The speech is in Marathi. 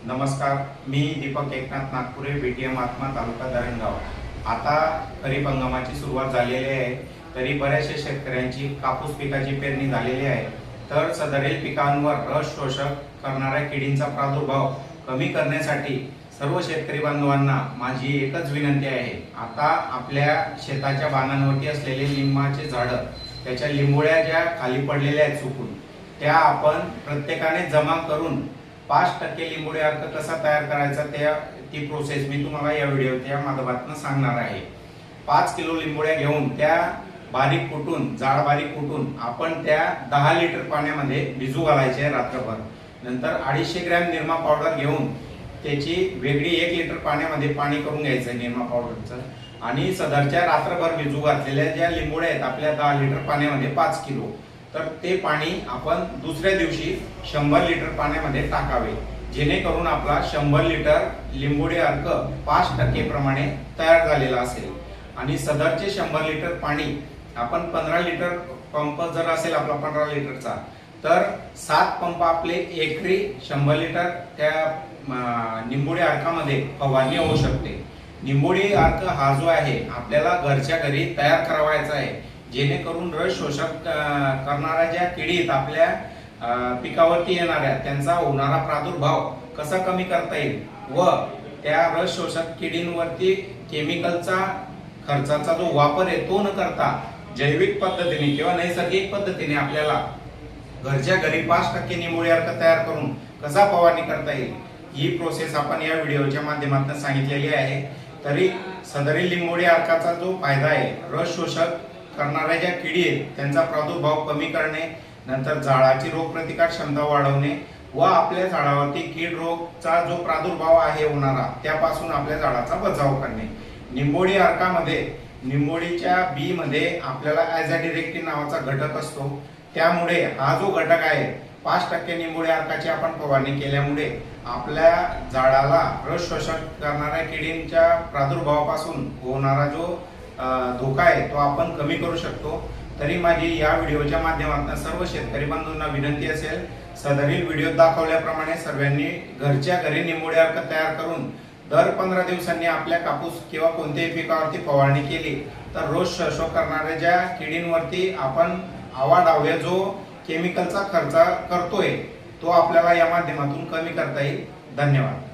नमस्कार, मी दीपक एकनाथ नागपुरे, बीटीएम आत्मा, तालुका धरणगाव। आता खरीप हंगामाची सुरुवात झालेली आहे, तरी बऱ्याचशा शेतकऱ्यांची कापूस पिकाची पेरणी झालेली आहे। तर सदरील पिकांवर रस शोषक करणाऱ्या किडींचा प्रादुर्भाव कमी करण्यासाठी सर्व शेतकरी बांधवांना माझी एकच विनंती आहे। आता आपल्या शेताच्या बाणांवरती असलेले लिंबाचे झाडं, त्याच्या लिंबोळ्या ज्या खाली पडलेल्या आहेत सुकून, त्या आपण प्रत्येकाने जमा करून 5% लिंबोळी अर्क कसा तयार करायचा ती प्रोसेस मी तुम्हाला या व्हिडिओच्या माध्यमातून सांगणार आहे। 5 किलो लिंबोळ्या घेऊन त्या बारीक कुटून, जाड बारीक कुटून आपण त्या 10 लिटर पाण्यामध्ये भिजू घालायचे रात्रभर। नंतर 250 ग्रॅम निरमा पावडर घेऊन त्याची वेगळी 1 लिटर पाण्यामध्ये पाणी करून घ्यायचं निरमा पावडरचं, आणि सदरच्या रात्रभर भिजू घातलेल्या ज्या लिंबोळ्या आहेत आपल्या 10 लिटर पाण्यामध्ये 5 किलो, तर ते पाणी आपण दुसऱ्या दिवशी 100 लिटर पाण्यामध्ये टाकावे, जेणेकरून आपला 100 लिटर लिंबोळी अर्क 5% प्रमाणे तयार झालेला असेल। आणि सदरचे 100 लिटर पाणी आपण 15 लिटर पंप जर असेल आपला 15 लिटरचा, तर 7 पंप आपले एकरी 100 लिटर त्या निंबोळी अर्कामध्ये फवारणी होऊ शकते। निंबोळी अर्क हा जो आहे आपल्याला घरच्या घरी तयार करावायचा आहे, जेणेकरून रस शोषक करणाऱ्या ज्या किडी आहेत आपल्या पिकावरती येणाऱ्या, त्यांचा होणारा प्रादुर्भाव कसा कमी करता येईल व त्या रस शोषक किडींवरती केमिकलचा खर्चाचा जो वापर आहे तो न करता जैविक पद्धतीने किंवा नैसर्गिक पद्धतीने आपल्याला घरच्या घरी 5% निंबोळी अर्क तयार करून कसा फवारणी करता येईल, ही प्रोसेस आपण या व्हिडिओच्या माध्यमातून सांगितलेली आहे। तरी सदरील लिंबोळी अर्काचा जो फायदा आहे, रस शोषक करणाऱ्या ज्या किडी आहेत त्यांचा प्रादुर्भाव कमी करणे, नंतर झाडाची रोगप्रतिकार क्षमता वाढवणे व आपल्या झाडावरती कीड रोगचा जो प्रादुर्भाव आहे होणारा त्यापासून आपल्या झाडाचा बचाव करणे। निंबोळी अर्कामध्ये निंबोळीच्या बी मध्ये आपल्याला ॲझॅडिरेक्टिन नावाचा घटक असतो, त्यामुळे हा जो घटक आहे 5% निंबोळी अर्काची आपण फवारणी केल्यामुळे आपल्या झाडाला रस शोषक करणाऱ्या किडींच्या प्रादुर्भावापासून होणारा जो धोका आहे तो आपण कमी करू शकतो। तरी माझी या व्हिडिओच्या माध्यमातून सर्व शेतकरी बंधूंना विनंती असेल, सदरील व्हिडिओ दाखवल्याप्रमाणे सर्वांनी घरच्या घरी निंबोळी अर्क तयार करून दर 15 दिवसांनी आपल्या कापूस किंवा कोणत्याही पिकावरती फवारणी केली तर रस शोषक करणाऱ्या ज्या किडींवरती आपण आवाढव्य जो केमिकलचा खर्च करतोय तो आपल्याला या माध्यमातून कमी करता येईल। धन्यवाद।